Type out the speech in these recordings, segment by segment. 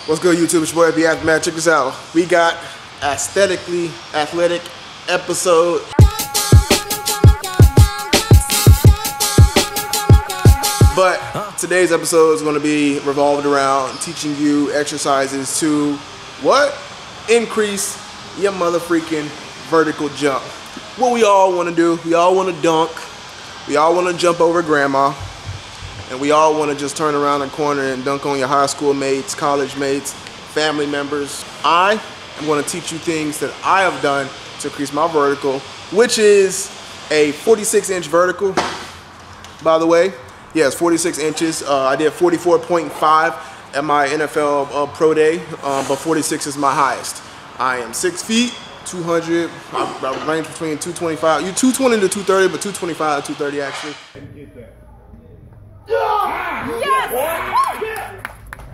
What's good, YouTube? It's your boy FBAFTERMATH. Check this out. We got Aesthetically Athletic episode. But today's episode is going to be revolved around teaching you exercises to what? Increase your motherfreaking vertical jump. What we all want to do, we all want to dunk, we all want to jump over grandma, and we all want to just turn around the corner and dunk on your high school mates, college mates, family members. I am going to teach you things that I have done to increase my vertical, which is a 46-inch vertical, by the way. Yes, 46 inches. I did 44.5 at my NFL Pro Day, but 46 is my highest. I am 6 feet, 200, I range between 225, 220 to 230, but 225 to 230 actually. Yes!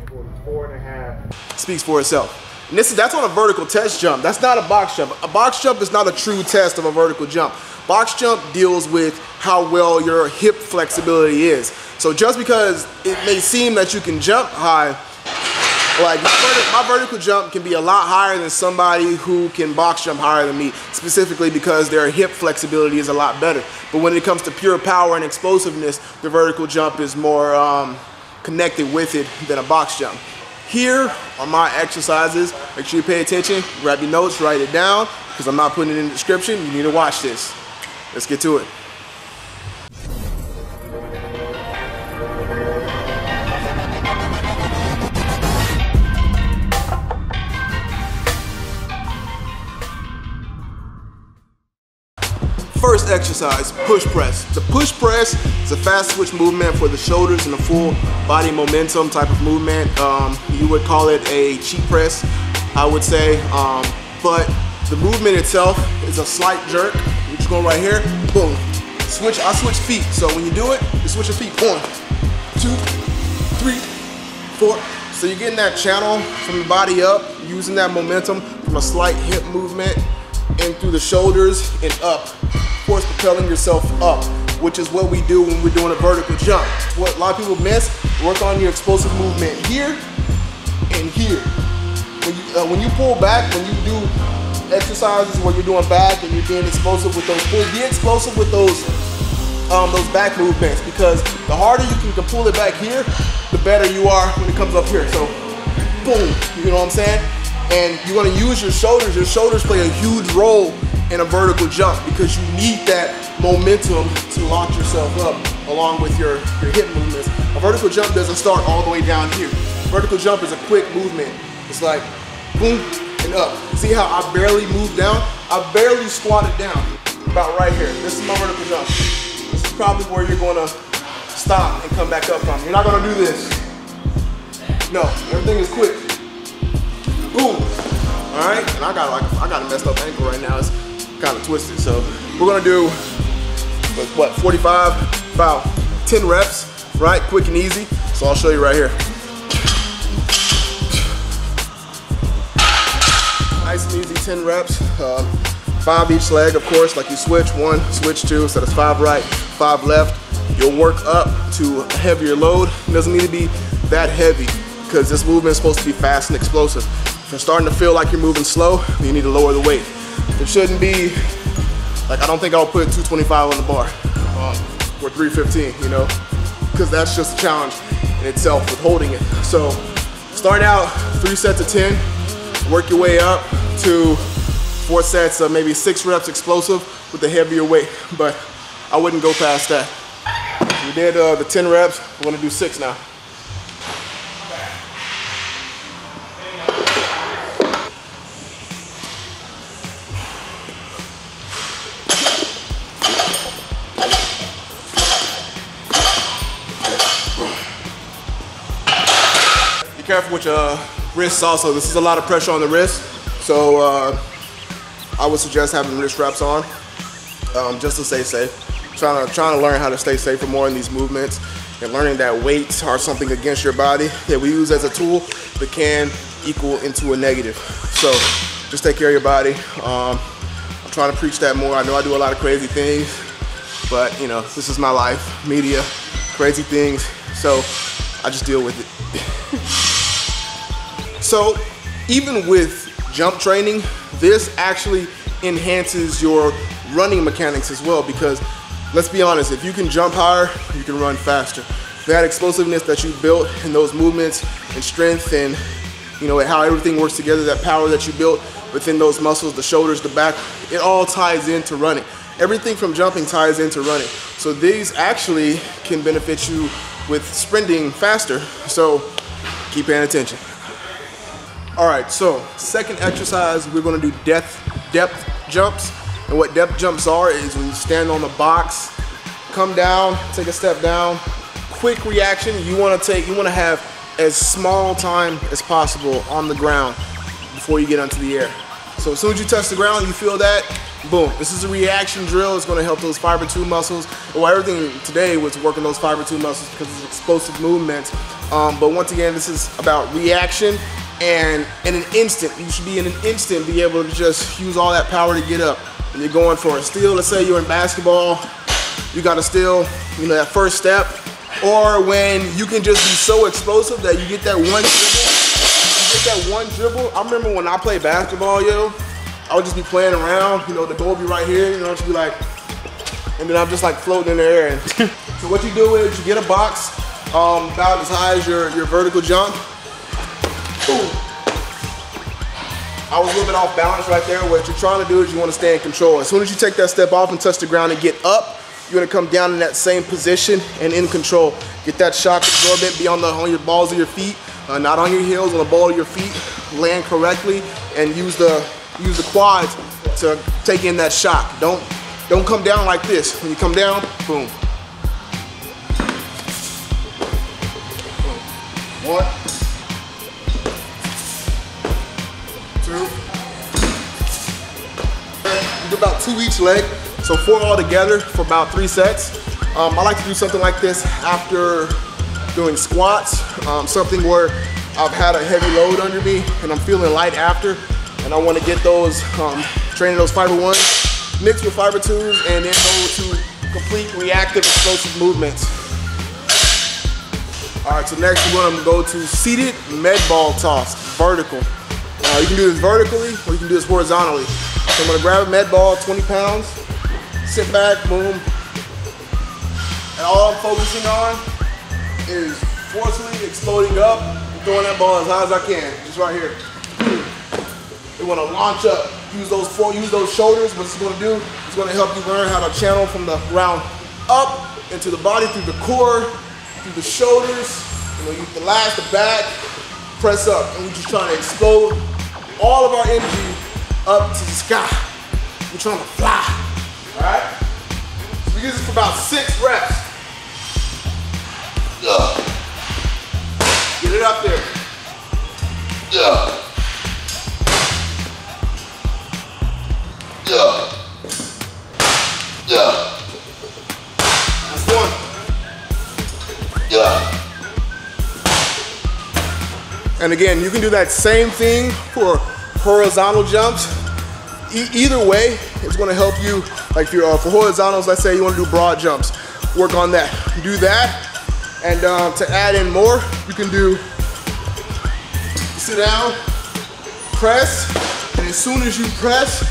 44.5. Speaks for itself. And that's on a vertical test jump. That's not a box jump. A box jump is not a true test of a vertical jump. Box jump deals with how well your hip flexibility is. So just because it may seem that you can jump high, like my vertical jump can be a lot higher than somebody who can box jump higher than me, specifically because their hip flexibility is a lot better. But when it comes to pure power and explosiveness, the vertical jump is more connected with it than a box jump. Here are my exercises. Make sure you pay attention, grab your notes, write it down, because I'm not putting it in the description. You need to watch this. Let's get to it. First exercise, push press. The push press is a fast switch movement for the shoulders and a full body momentum type of movement. You would call it a cheek press, I would say. But the movement itself is a slight jerk. You're just going right here, boom. I switch feet. So when you do it, you switch your feet. 1, 2, 3, 4. So you're getting that channel from the body up, using that momentum from a slight hip movement in through the shoulders and up. Of course, propelling yourself up, which is what we do when we're doing a vertical jump. What a lot of people miss, work on your explosive movement here and here. When you pull back, when you do exercises where you're doing back and you're being explosive with those pulls, be explosive with those back movements, because the harder you can pull it back here, the better you are when it comes up here. So, boom, you know what I'm saying? And you want to use your shoulders. Your shoulders play a huge role in a vertical jump because you need that momentum to launch yourself up along with your hip movements. A vertical jump doesn't start all the way down here. Vertical jump is a quick movement. It's like boom and up. See how I barely moved down? I barely squatted down, about right here. This is my vertical jump. This is probably where you're gonna stop and come back up from. You're not gonna do this. No, everything is quick. Boom. All right, and I got a messed up ankle right now. It's kind of twisted. So we're gonna do what, 45, about 10 reps, right? Quick and easy. So I'll show you right here. Nice and easy, 10 reps. 5 each leg, of course, like you switch 1, switch 2, so that's 5 right, 5 left. You'll work up to a heavier load. It doesn't need to be that heavy because this movement is supposed to be fast and explosive. If you're starting to feel like you're moving slow, you need to lower the weight. It shouldn't be, like, I don't think I'll put 225 on the bar or 315, you know, because that's just a challenge in itself with holding it. So start out 3 sets of 10, work your way up to 4 sets of maybe 6 reps explosive with a heavier weight, but I wouldn't go past that. We did the 10 reps, we're gonna do 6 now. Careful with your wrists also. This is a lot of pressure on the wrist, so I would suggest having wrist wraps on just to stay safe. Trying to learn how to stay safer more in these movements and learning that weights are something against your body that we use as a tool that can equal into a negative. So just take care of your body. I'm trying to preach that more. I know I do a lot of crazy things, but you know, this is my life, media, crazy things. So I just deal with it. So even with jump training, this actually enhances your running mechanics as well, because let's be honest, if you can jump higher, you can run faster. That explosiveness that you built and those movements and strength and how everything works together, that power that you built within those muscles, the shoulders, the back, it all ties into running. Everything from jumping ties into running. So these actually can benefit you with sprinting faster. So keep paying attention. All right, so second exercise, we're gonna do depth jumps. And what depth jumps are is when you stand on the box, come down, take a step down, quick reaction. You wanna have as small time as possible on the ground before you get onto the air. So as soon as you touch the ground, you feel that, boom. This is a reaction drill. It's gonna help those fiber 2 muscles. Well, everything today was working those fiber 2 muscles because it's explosive movements. But once again, this is about reaction, and in an instant, you should be in an instant be able to just use all that power to get up. And you're going for a steal. Let's say you're in basketball, you got to steal, that first step. Or when you can just be so explosive that you get that one dribble. I remember when I played basketball, I would just be playing around, the ball would be right here, just be like, and then I'm just like floating in the air. And so what you do is you get a box about as high as your vertical jump. Boom. I was a little bit off balance right there. What you're trying to do is you want to stay in control. As soon as you take that step off and touch the ground and get up, you're gonna come down in that same position and in control. Get that shock absorbent, be on your balls of your feet, not on your heels, on the ball of your feet. Land correctly and use the quads to take in that shock. Don't come down like this. When you come down, boom. Boom. 1, 2. Do about 2 each leg. So 4 all together for about 3 sets. I like to do something like this after doing squats, something where I've had a heavy load under me and I'm feeling light after, and I want to get those, training those fiber 1s mixed with fiber 2s, and then go to complete reactive explosive movements. All right, so next we're going to go to seated med ball toss, vertical. You can do this vertically or you can do this horizontally. So I'm going to grab a med ball, 20 pounds, sit back, boom. And all I'm focusing on is forcefully exploding up and throwing that ball as high as I can, just right here. You want to launch up, use those shoulders. What it's going to do, it's going to help you learn how to channel from the ground up into the body, through the core, through the shoulders, the lats, the back, press up. And we're just trying to explode all of our energy up to the sky. We're trying to fly, all right? So we do this for about 6 reps. Get it up there. That's 1. And again, you can do that same thing for horizontal jumps. Either way, it's going to help you. Like for horizontals, let's say you want to do broad jumps, work on that. Do that, and to add in more, you can do sit down, press, and as soon as you press,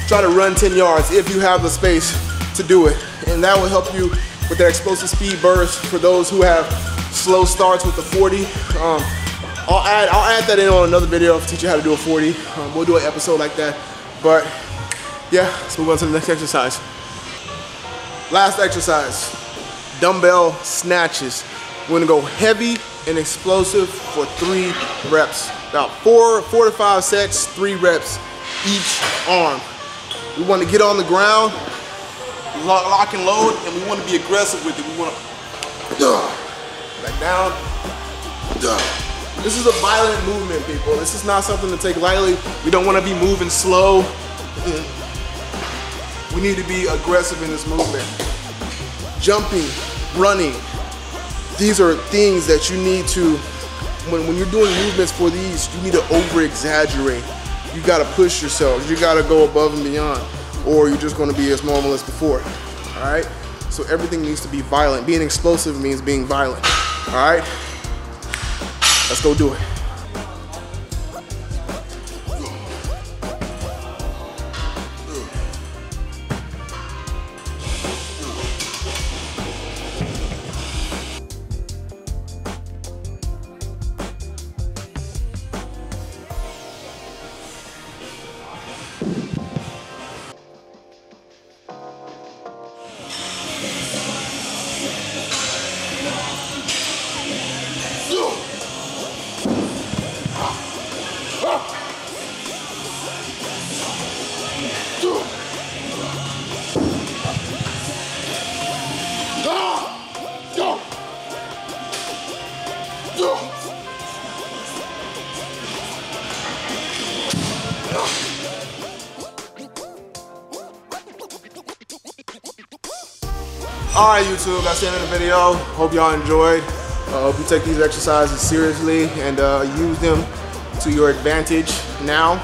try to run 10 yards if you have the space to do it. And that will help you with that explosive speed burst for those who have slow starts with the 40. I'll add that in on another video to teach you how to do a 40. We'll do an episode like that. But yeah, let's move on to the next exercise. Last exercise, dumbbell snatches. We're gonna go heavy and explosive for 3 reps. About 4 to 5 sets, 3 reps each arm. We want to get on the ground, lock and load, and we want to be aggressive with it. We want to back down. This is a violent movement, people. This is not something to take lightly. We don't want to be moving slow. We need to be aggressive in this movement. Jumping, running. These are things that you need to, when you're doing movements for these, you need to over-exaggerate. You gotta push yourself. You gotta go above and beyond, or you're just gonna be as normal as before, all right? So everything needs to be violent. Being explosive means being violent, all right? Let's go do it. Alright YouTube, that's the end of the video. Hope y'all enjoyed. Hope you take these exercises seriously and use them to your advantage now,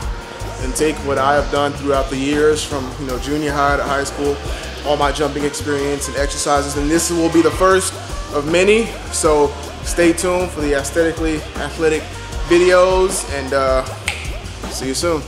and take what I have done throughout the years from junior high to high school, all my jumping experience and exercises, and this will be the first of many. So stay tuned for the Aesthetically Athletic videos, and see you soon.